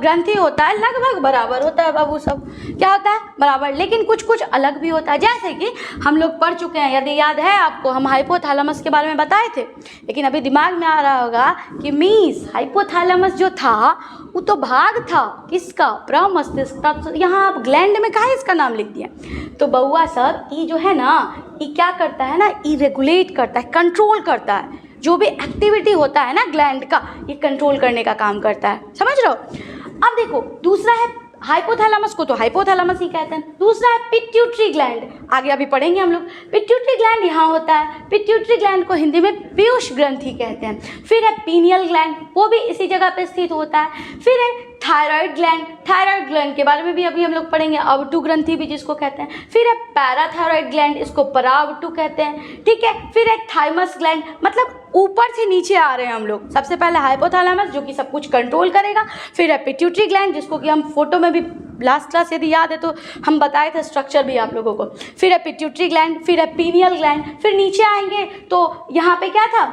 ग्रंथि होता है लगभग बराबर होता है बाबू, सब क्या होता है बराबर, लेकिन कुछ कुछ अलग भी होता है। जैसे कि हम लोग पढ़ चुके हैं, यदि याद है आपको, हम हाइपोथैलेमस के बारे में बताए थे, लेकिन अभी दिमाग में आ रहा होगा कि मीस हाइपोथैलेमस जो था वो तो भाग था किसका, प्रमस्तिष्क का। तो यहाँ आप ग्लैंड में कहा इसका नाम लिख दिया। तो बउआ सब ये जो है ना, ये क्या करता है ना, ये रेगुलेट करता है, कंट्रोल करता है, जो भी एक्टिविटी होता है ना ग्लैंड का, ये कंट्रोल करने का काम करता है, समझ रहे हो। अब देखो दूसरा है हाइपोथैलेमस को तो हाइपोथैलेमस ही कहते हैं, दूसरा है पिट्यूटरी ग्लैंड, आगे अभी पढ़ेंगे हम लोग। पिट्यूटरी ग्लैंड यहाँ होता है, पिट्यूटरी ग्लैंड को हिंदी में पीयूष ग्रंथि कहते हैं। फिर है पीनियल ग्लैंड, वो भी इसी जगह पे स्थित होता है। फिर है थायराइड ग्लैंड, थायराइड ग्लैंड के बारे में भी अभी हम लोग पढ़ेंगे, अवटु ग्रंथि भी जिसको कहते हैं। फिर है पैराथायराइड ग्लैंड, इसको परावटु कहते हैं। ठीक है, फिर है थाइमस ग्लैंड, मतलब ऊपर से नीचे आ रहे हैं हम लोग। सबसे पहले हाइपोथैलेमस जो कि सब कुछ कंट्रोल करेगा, फिर है पिट्यूटरी ग्लैंड जिसको कि हम फोटो में भी लास्ट क्लास यदि याद है तो हम बताए थे स्ट्रक्चर भी आप लोगों को। फिर है पिट्यूटरी ग्लैंड, फिर है पीनियल ग्लैंड, फिर नीचे आएंगे तो यहाँ पे क्या था,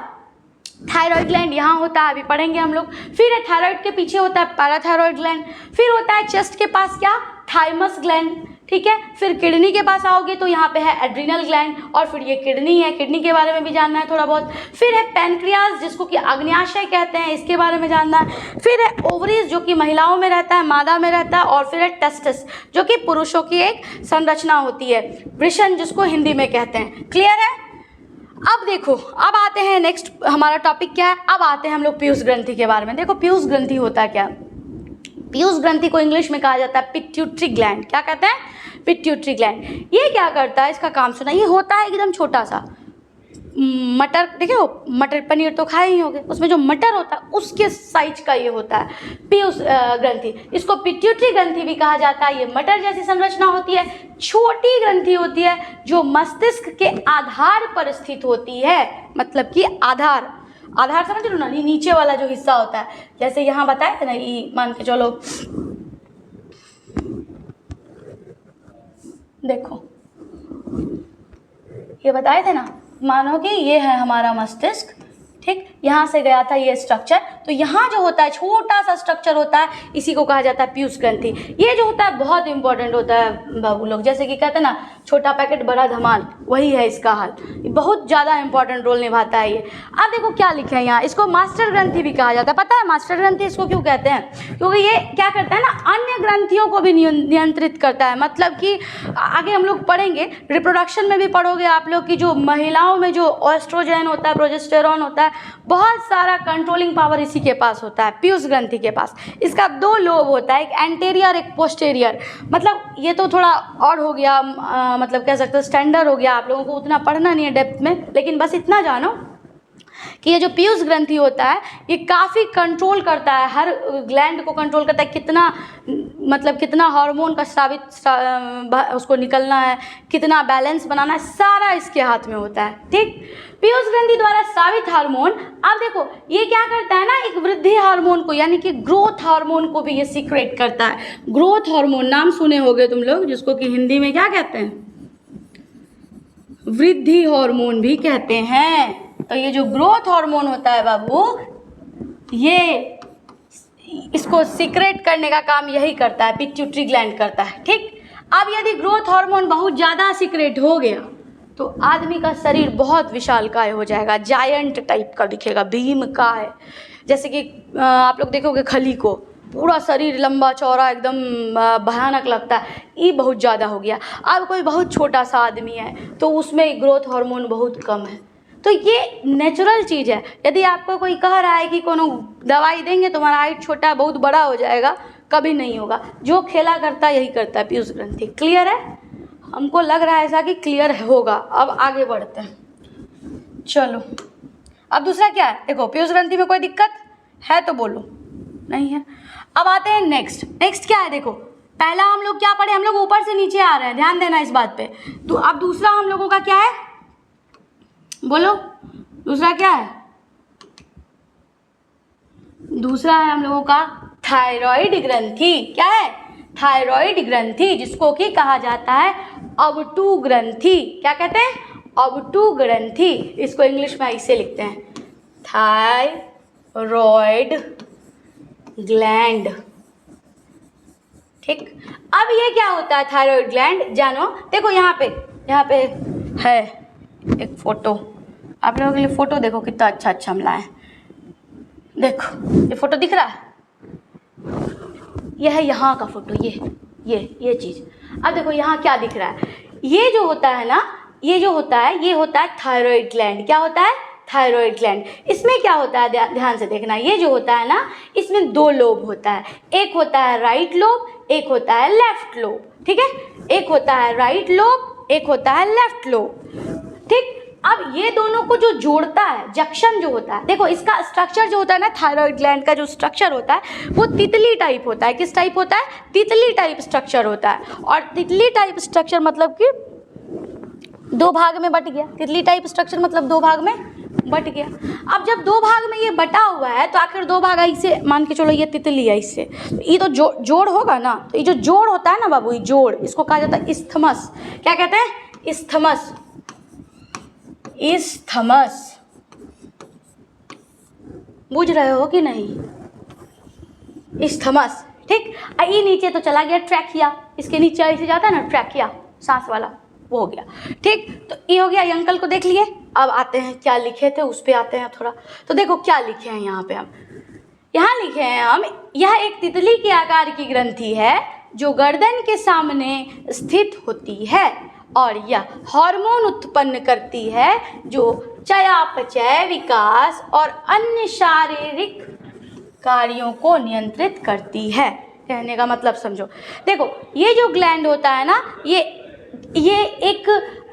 थायराइड ग्लैंड यहाँ होता है, अभी पढ़ेंगे हम लोग। फिर है थायराइड के पीछे होता है पैराथायराइड ग्लैंड, फिर होता है चेस्ट के पास क्या, थाइमस ग्लैंड। ठीक है, फिर किडनी के पास आओगे तो यहाँ पे है एड्रिनल ग्लैंड, और फिर ये किडनी है, किडनी के बारे में भी जानना है थोड़ा बहुत। फिर है पैनक्रियाज जिसको कि आग्नेयाशय कहते हैं, इसके बारे में जानना है। फिर है ओवरीज जो कि महिलाओं में रहता है, मादा में रहता है। और फिर है टेस्टिस जो कि पुरुषों की एक संरचना होती है, वृषण जिसको हिंदी में कहते हैं। क्लियर है। अब देखो, अब आते हैं नेक्स्ट, हमारा टॉपिक क्या है, अब आते हैं हम लोग पीयूष ग्रंथि के बारे में। देखो पीयूष ग्रंथि होता है क्या, पीयूष ग्रंथि को इंग्लिश में कहा जाता है पिट्यूटरी ग्लैंड। क्या कहते हैं, पिट्यूटरी ग्लैंड। ये क्या करता है, इसका काम सुना, ये होता है एकदम छोटा सा मटर, देखो मटर पनीर तो खाए ही होंगे, उसमें जो मटर होता है उसके साइज का ये होता है पीयूष ग्रंथि। इसको पिट्यूटरी ग्रंथि भी कहा जाता है। ये मटर जैसी संरचना होती है, छोटी ग्रंथि होती है जो मस्तिष्क के आधार पर स्थित होती है, मतलब कि आधार, आधार समझ लो ना, नीचे वाला जो हिस्सा होता है, जैसे यहाँ बताए थे ना, ये मान के चलो, देखो ये बताए थे ना, मानो कि ये है हमारा मस्तिष्क, ठीक, यहाँ से गया था ये स्ट्रक्चर, तो यहाँ जो होता है छोटा सा स्ट्रक्चर होता है, इसी को कहा जाता है पीयूष ग्रंथि। ये जो होता है बहुत इंपॉर्टेंट होता है बाबू लोग, जैसे कि कहते हैं ना छोटा पैकेट बड़ा धमाल, वही है इसका हाल, बहुत ज़्यादा इंपॉर्टेंट रोल निभाता है ये। अब देखो क्या लिखा है यहाँ, इसको मास्टर ग्रंथि भी कहा जाता है। पता है मास्टर ग्रंथि इसको क्यों कहते हैं, क्योंकि ये क्या करता है ना, अन्य ग्रंथियों को भी नियंत्रित करता है। मतलब कि आगे हम लोग पढ़ेंगे, रिप्रोडक्शन में भी पढ़ोगे आप लोग की जो महिलाओं में जो एस्ट्रोजन होता है, प्रोजेस्टेरॉन होता है, बहुत सारा कंट्रोलिंग पावर इसी के पास होता है, पीयूष ग्रंथि के पास। इसका दो लोब होता है, एक एंटेरियर एक पोस्टेरियर। मतलब ये तो थोड़ा और हो गया, मतलब कह सकते हैं स्टैंडर्ड हो गया, आप लोगों को उतना पढ़ना नहीं है डेप्थ में, लेकिन बस इतना जानो कि ये जो पीयूष ग्रंथि होता है ये काफ़ी कंट्रोल करता है, हर ग्लैंड को कंट्रोल करता है, कितना मतलब कितना हार्मोन का स्रावित उसको निकलना है, कितना बैलेंस बनाना है, सारा इसके हाथ में होता है। ठीक, पीयूष ग्रंथि द्वारा स्रावित हार्मोन, अब देखो ये क्या करता है ना, एक वृद्धि हार्मोन को यानी कि ग्रोथ हार्मोन को भी ये सीक्रेट करता है। ग्रोथ हार्मोन नाम सुने होंगे तुम लोग, जिसको कि हिंदी में क्या कहते हैं, वृद्धि हार्मोन भी कहते हैं। तो ये जो ग्रोथ हार्मोन होता है बाबू, इसको सीक्रेट करने का काम यही करता है, पिट्यूटरी ग्लैंड करता है। ठीक, अब यदि ग्रोथ हार्मोन बहुत ज़्यादा सीक्रेट हो गया तो आदमी का शरीर बहुत विशालकाय हो जाएगा, जायंट टाइप का दिखेगा, भीमकाय। जैसे कि आप लोग देखोगे खली को, पूरा शरीर लंबा चौड़ा एकदम भयानक लगता है, ये बहुत ज़्यादा हो गया। अब कोई बहुत छोटा सा आदमी है तो उसमें ग्रोथ हार्मोन बहुत कम है, तो ये नेचुरल चीज़ है। यदि आपको कोई कह रहा है कि कोनो दवाई देंगे तुम्हारा हाइट छोटा है बहुत बड़ा हो जाएगा, कभी नहीं होगा। जो खेला करता है यही करता है पीयूष ग्रंथि। क्लियर है? हमको लग रहा है ऐसा कि क्लियर होगा। अब आगे बढ़ते हैं, चलो। अब दूसरा क्या है, देखो पीयूष ग्रंथि में कोई दिक्कत है तो बोलो, नहीं है। अब आते हैं नेक्स्ट। नेक्स्ट क्या है, देखो पहला हम लोग क्या पढ़े, हम लोग ऊपर से नीचे आ रहे हैं, ध्यान देना इस बात पे। तो अब दूसरा हम लोगों का क्या है, बोलो दूसरा क्या है? दूसरा है हम लोगों का थायराइड ग्रंथि। क्या है? थायराइड ग्रंथि, जिसको कि कहा जाता है अवटु ग्रंथि। क्या कहते हैं? अवटु ग्रंथि। इसको इंग्लिश में ऐसे लिखते हैं, थायराइड ग्लैंड। ठीक, अब ये क्या होता है थायराइड ग्लैंड, जानो। देखो यहाँ पे है एक फोटो, आप लोगों के लिए फोटो देखो कितना अच्छा हम लाए। देखो ये फोटो दिख रहा है, यह है यहाँ का फोटो, ये चीज़। अब देखो यहाँ क्या दिख रहा है, ये जो होता है ना, ये होता है थायराइड ग्लैंड। क्या होता है? Thyroid gland. इसमें क्या होता है, ध्यान से देखना, ये जो होता है ना, इसमें दो लोब होता है, एक होता है राइट लोब, एक होता है लेफ्ट लोब। ठीक है, एक होता है राइट लोब, एक होता है लेफ्ट लोब। ठीक, अब ये दोनों को जो जोड़ता है, जंक्शन जो होता है, देखो इसका स्ट्रक्चर जो होता है ना, थायराइड ग्लैंड का जो स्ट्रक्चर होता है वो तितली टाइप होता है। किस टाइप होता है? तितली टाइप स्ट्रक्चर होता है। और तितली टाइप स्ट्रक्चर मतलब कि दो भाग में बट गया। तितली टाइप स्ट्रक्चर मतलब दो भाग में बट गया। अब जब दो भाग में ये बटा हुआ है तो आखिर दो भाग ऐसे मान के चलो, ये तितली है, इससे ये तो जोड़ होगा ना। तो ये जो जोड़ होता है ना बाबू, ये जोड़, इसको कहा जाता है इस्थमस। क्या कहते हैं? इस्थमस। इस्थमस, बुझ रहे हो कि नहीं? इस्थमस। ठीक, ये नीचे तो चला गया ट्रैकिया, इसके नीचे ऐसे जाता है ना ट्रैकिया, सांस वाला, वो हो गया। ठीक, तो ये हो गया, ये अंकल को देख लिए। अब आते हैं क्या लिखे थे उस पे आते हैं थोड़ा। तो देखो क्या लिखे हैं यहाँ पे, यहाँ लिखे हैं हम, यह एक तितली के आकार की ग्रंथि है जो गर्दन के सामने स्थित होती है और यह हार्मोन उत्पन्न करती है जो चयापचय, विकास और अन्य शारीरिक कार्यों को नियंत्रित करती है। कहने का मतलब समझो, देखो ये जो ग्लैंड होता है ना, ये एक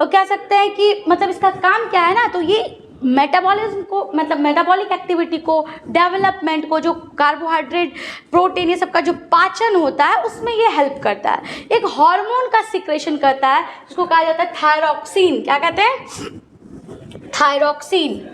कह सकते हैं कि मतलब इसका काम क्या है ना, तो ये मेटाबॉलिज्म को, मतलब मेटाबॉलिक एक्टिविटी को, डेवलपमेंट को, जो कार्बोहाइड्रेट, प्रोटीन, ये सब का जो पाचन होता है उसमें ये हेल्प करता है। एक हार्मोन का सिक्रेशन करता है जिसको कहा जाता है थायरॉक्सिन। क्या कहते हैं? थायरॉक्सिन।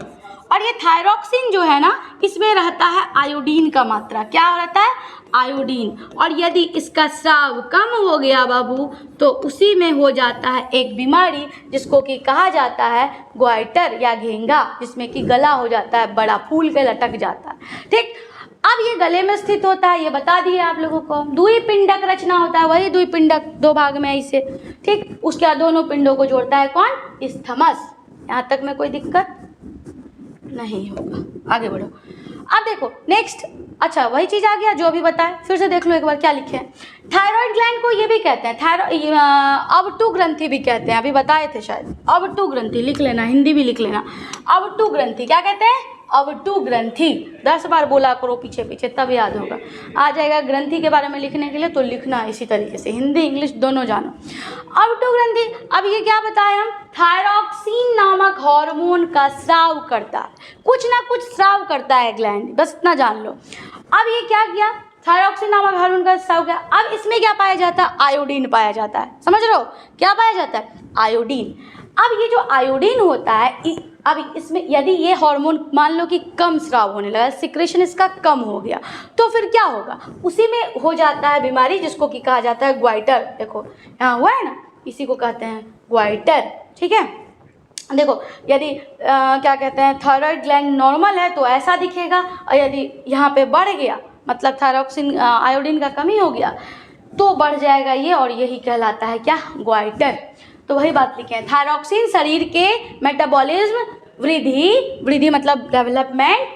और ये थायरॉक्सिन जो है ना, इसमें रहता है आयोडीन का मात्रा। क्या रहता है? आयोडीन। और यदि इसका स्राव कम हो गया बाबू तो उसी में हो जाता है एक बीमारी जिसको कि कहा जाता है ग्वाइटर या घेंगा, जिसमें कि गला हो जाता है बड़ा, फूल के लटक जाता है। ठीक, अब ये गले में स्थित होता है, ये बता दिए आप लोगों को। द्विपिंडक रचना होता है, वही द्विपिंडक दो भाग में ऐसे। ठीक, उसके बाद दोनों पिंडों को जोड़ता है कौन? इस्थमस। यहाँ तक में कोई दिक्कत नहीं होगा, आगे बढ़ो। अब देखो नेक्स्ट, अच्छा वही चीज़ आ गया जो अभी बताए, फिर से देख लो एक बार क्या लिखे हैं। थायराइड ग्लैंड को ये भी कहते हैं अवटु ग्रंथि भी कहते हैं, अभी बताए थे शायद। अवटु ग्रंथि लिख लेना, हिंदी भी लिख लेना। अवटु ग्रंथि क्या कहते हैं? अवटु ग्रंथि। 10 बार बोला करो पीछे पीछे, तब याद होगा। आ जाएगा ग्रंथि के बारे में लिखने के लिए तो लिखना इसी तरीके से, हिंदी इंग्लिश दोनों जानो। अवटु ग्रंथि, अब ये क्या बताएं हम? थायरॉक्सिन नामक हार्मोन का स्राव करता है, कुछ ना कुछ स्राव करता है ग्लैंड, बस इतना जान लो। अब ये क्या किया? थायरॉक्सिन नामक हार्मोन का स्राव किया। अब इसमें क्या पाया जाता है? आयोडीन पाया जाता है। समझ रहे हो क्या पाया जाता है? आयोडीन। अब ये जो आयोडीन होता है, अब इसमें यदि ये हार्मोन मान लो कि कम स्राव होने लगा, सिक्रेशन इसका कम हो गया, तो फिर क्या होगा? उसी में हो जाता है बीमारी जिसको कि कहा जाता है ग्वाइटर। देखो यहाँ हुआ है ना, इसी को कहते हैं ग्वाइटर। ठीक है, देखो यदि क्या कहते हैं, थायराइड ग्लैंड नॉर्मल है तो ऐसा दिखेगा, और यदि यहाँ पे बढ़ गया मतलब थायरॉक्सिन आयोडीन का कमी हो गया तो बढ़ जाएगा ये, और यही कहलाता है क्या, ग्वाइटर। तो वही बात लिखे हैं, थायरॉक्सिन शरीर के मेटाबॉलिज्म वृद्धि मतलब डेवलपमेंट,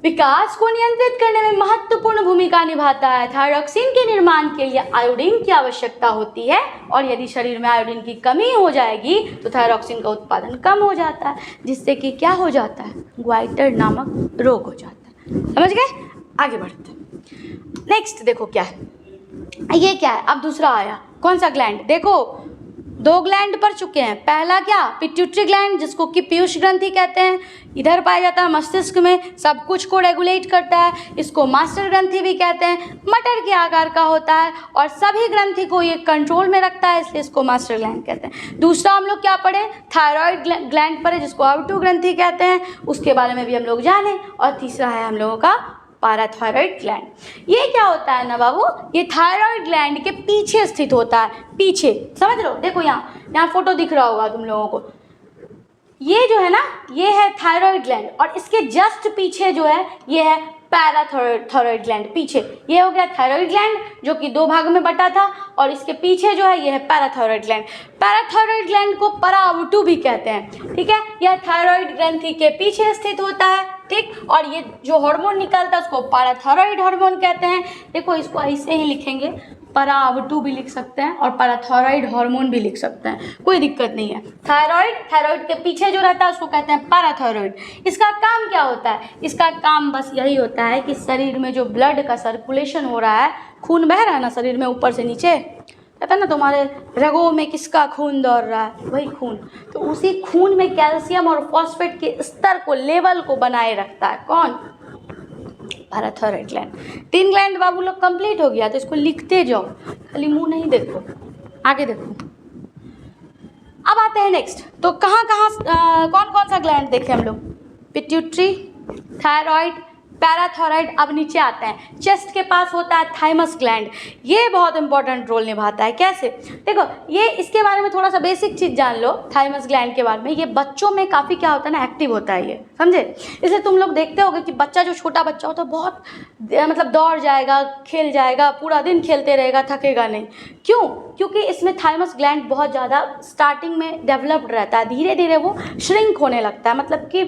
विकास को नियंत्रित करने में महत्वपूर्ण भूमिका निभाता है। थायरॉक्सिन के निर्माण के लिए आयोडीन की आवश्यकता होती है, और यदि शरीर में आयोडीन की कमी हो जाएगी तो थायरॉक्सिन का उत्पादन कम हो जाता है, जिससे कि क्या हो जाता है, ग्वाइटर नामक रोग हो जाता है। समझ गए? आगे बढ़ते हैं। नेक्स्ट देखो क्या है, ये क्या है, अब दूसरा आया, कौन सा ग्लैंड, देखो 2 ग्लैंड पढ़ चुके हैं। पहला क्या, पिट्यूटरी ग्लैंड, जिसको कि पीयूष ग्रंथि कहते हैं, इधर पाया जाता है मस्तिष्क में, सब कुछ को रेगुलेट करता है, इसको मास्टर ग्रंथि भी कहते हैं, मटर के आकार का होता है और सभी ग्रंथि को ये कंट्रोल में रखता है, इसलिए इसको मास्टर ग्लैंड कहते हैं। दूसरा हम लोग क्या पढ़े, थायराइड ग्लैंड पढ़े, जिसको आउटू ग्रंथि कहते हैं, उसके बारे में भी हम लोग जाने। और तीसरा है हम लोगों का पैराथायरॉइड ग्लैंड। ये क्या होता है ना बाबू, ये थायराइड ग्लैंड के पीछे स्थित होता है, पीछे, समझ लो, देखो यहाँ फोटो दिख रहा होगा तुम लोगों को, ये जो है ना, ये है थायराइड ग्लैंड, और इसके जस्ट पीछे जो है ये है पैराथायरॉइड ग्लैंड। पीछे ये हो गया थायराइड ग्लैंड जो कि 2 भाग में बटा था, और इसके पीछे जो है ये है पैराथायरॉइड ग्लैंड। पैराथायरॉइड ग्लैंड को परावटू भी कहते हैं, ठीक है, यह थायराइड ग्रंथि के पीछे स्थित होता है, ठीक, और ये जो हार्मोन निकलता है उसको पैराथायरॉइड हार्मोन कहते हैं। देखो इसको ऐसे ही लिखेंगे, परावटू भी लिख सकते हैं और पैराथायरॉइड हार्मोन भी लिख सकते हैं, कोई दिक्कत नहीं है। थायराइड के पीछे जो रहता है उसको कहते हैं पैराथायरॉइड। इसका काम क्या होता है, इसका काम बस यही होता है कि शरीर में जो ब्लड का सर्कुलेशन हो रहा है, खून बह रहा है ना शरीर में ऊपर से नीचे, कहता है ना तुम्हारे रगों में किसका खून दौड़ रहा है, वही खून, तो उसी खून में कैल्शियम और फॉस्फेट के स्तर को, लेवल को बनाए रखता है कौन, पैराथायरॉइड ग्लैंड। 3 ग्लैंड बाबू लोग कंप्लीट हो गया, तो इसको लिखते जाओ, खाली मुंह नहीं देखो, आगे देखो। अब आते हैं नेक्स्ट, तो कहाँ कौन कौन सा ग्लैंड देखे हम लोग, पिट्यूटरी, थायराइड, पैराथायरॉइड। अब नीचे आते हैं, चेस्ट के पास होता है थाइमस ग्लैंड, ये बहुत इंपॉर्टेंट रोल निभाता है। कैसे, देखो ये इसके बारे में थोड़ा सा बेसिक चीज़ जान लो थाइमस ग्लैंड के बारे में। ये बच्चों में काफ़ी क्या होता है ना, एक्टिव होता है ये, समझे। इसलिए तुम लोग देखते होगे कि बच्चा जो छोटा बच्चा होता है बहुत मतलब दौड़ जाएगा, खेल जाएगा, पूरा दिन खेलते रहेगा, थकेगा नहीं। क्यों, क्योंकि इसमें थाइमस ग्लैंड बहुत ज़्यादा स्टार्टिंग में डेवलप्ड रहता है, धीरे धीरे वो श्रिंक होने लगता है, मतलब कि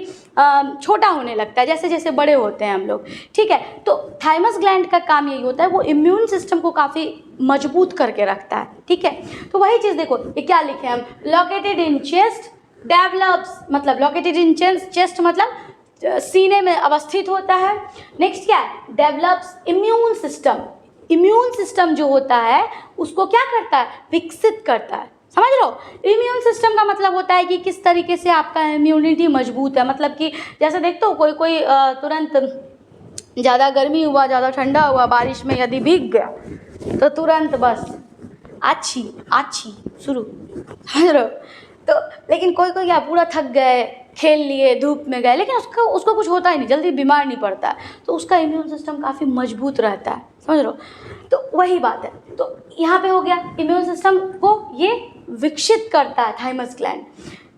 छोटा होने लगता है जैसे जैसे बड़े होते हैं हम लोग, ठीक है। तो थाइमस ग्लैंड का काम यही होता है, वो इम्यून सिस्टम को काफ़ी मजबूत करके रखता है, ठीक है। तो वही चीज़ देखो, ये क्या लिखे हम, लोकेटेड इन चेस्ट, डेवलप्स, मतलब लोकेटेड इन चेस्ट मतलब सीने में अवस्थित होता है। नेक्स्ट क्या है, develops immune system, immune system जो होता है उसको क्या करता है, विकसित करता है, समझ लो। इम्यून सिस्टम का मतलब होता है कि किस तरीके से आपका इम्यूनिटी मजबूत है, मतलब कि जैसे देखते हो कोई तुरंत ज़्यादा गर्मी हुआ, ज़्यादा ठंडा हुआ, बारिश में यदि भीग गया तो तुरंत बस आछी शुरू, समझ लो। तो लेकिन कोई क्या पूरा थक गए, खेल लिए, धूप में गए, लेकिन उसको कुछ होता ही नहीं, जल्दी बीमार नहीं पड़ता है, तो उसका इम्यून सिस्टम काफ़ी मजबूत रहता है, समझ लो। तो वही बात है, तो यहाँ पे हो गया इम्यून सिस्टम को ये विकसित करता है थाइमस ग्लैंड।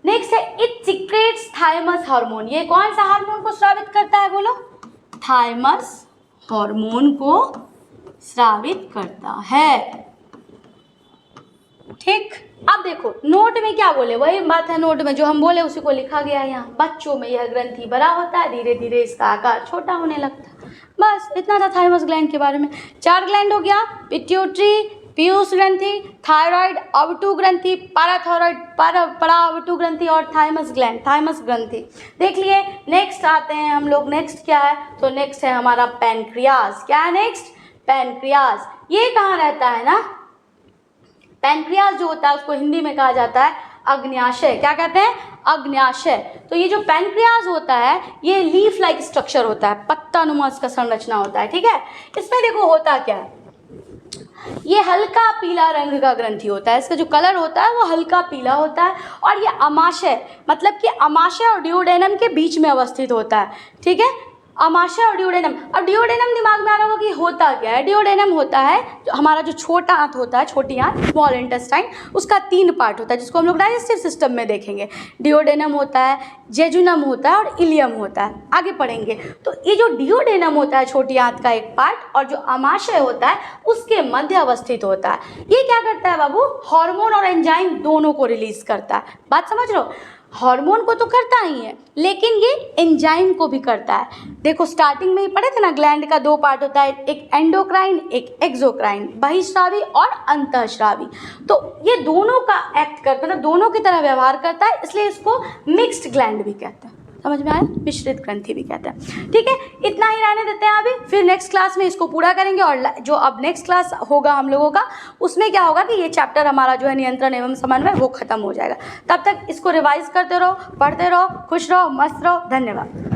नेक्स्ट है, इट सीक्रेट्स थाइमस हार्मोन, ये कौन सा हार्मोन को स्रावित करता है, बोलो, थाइमस हार्मोन को स्रावित करता है, ठीक। अब देखो नोट में क्या बोले, वही बात है, नोट में जो हम बोले उसी को लिखा गया है यहाँ। बच्चों में यह ग्रंथि बड़ा होता है, धीरे धीरे इसका आकार छोटा होने लगता है, बस इतना था थाइमस ग्लैंड के बारे में। 4 ग्लैंड हो गया, पिट्यूटरी, पीयूष ग्रंथि, थायराइड, अवटू ग्रंथि, पैराथायरॉइड, परावटू ग्रंथि और थाइमस ग्लैंड, थाइमस ग्रंथि देख लिए। नेक्स्ट आते हैं हम लोग, नेक्स्ट क्या है, तो नेक्स्ट है हमारा पैनक्रियाज। क्या है नेक्स्ट, पैनक्रियाज। ये कहाँ रहता है ना, पैनक्रियाज जो होता है उसको हिंदी में कहा जाता है अग्न्याशय। क्या कहते हैं, अग्न्याशय। तो ये जो पैनक्रियाज होता है ये लीफ लाइक स्ट्रक्चर होता है, पत्ता नुमा इसका संरचना होता है, ठीक है। इसमें देखो होता क्या है, ये हल्का पीला रंग का ग्रंथि होता है, इसका जो कलर होता है वो हल्का पीला होता है, और ये अमाशय मतलब कि अमाशय और ड्यूडेनम के बीच में अवस्थित होता है, ठीक है। आमाशय और डिओडेनम। अब डिओडेनम दिमाग में आ रहा होगा कि होता क्या है। डिओडेनम होता है जो हमारा जो छोटा आंत होता है, छोटी आंत, स्मॉल इंटेस्टाइन, उसका 3 पार्ट होता है जिसको हम लोग डाइजेस्टिव सिस्टम में देखेंगे। डिओडेनम होता है, जेजुनम होता है और इलियम होता है, आगे पढ़ेंगे। तो ये जो डिओडेनम होता है छोटी आंत का एक पार्ट, और जो आमाशय होता है उसके मध्य अवस्थित होता है। ये क्या करता है बाबू, हार्मोन और एंजाइम दोनों को रिलीज करता है। बात समझ रहे हो, हार्मोन को तो करता ही है लेकिन ये एंजाइम को भी करता है। देखो स्टार्टिंग में ही पढ़े थे ना, ग्लैंड का 2 पार्ट होता है, एक एंडोक्राइन एक एक्सोक्राइन, बहिस्रावी और अंतःस्रावी। तो ये दोनों का एक्ट करता है, मतलब दोनों की तरह व्यवहार करता है, इसलिए इसको मिक्स्ड ग्लैंड भी कहते हैं। समझ में आया, मिश्रित ग्रंथि भी कहते हैं। ठीक है, इतना ही रहने देते हैं अभी, फिर नेक्स्ट क्लास में इसको पूरा करेंगे। और जो अब नेक्स्ट क्लास होगा हम लोगों का, उसमें क्या होगा कि ये चैप्टर हमारा जो है नियंत्रण एवं समन्वय, वो खत्म हो जाएगा। तब तक इसको रिवाइज करते रहो, पढ़ते रहो, खुश रहो, मस्त रहो। धन्यवाद।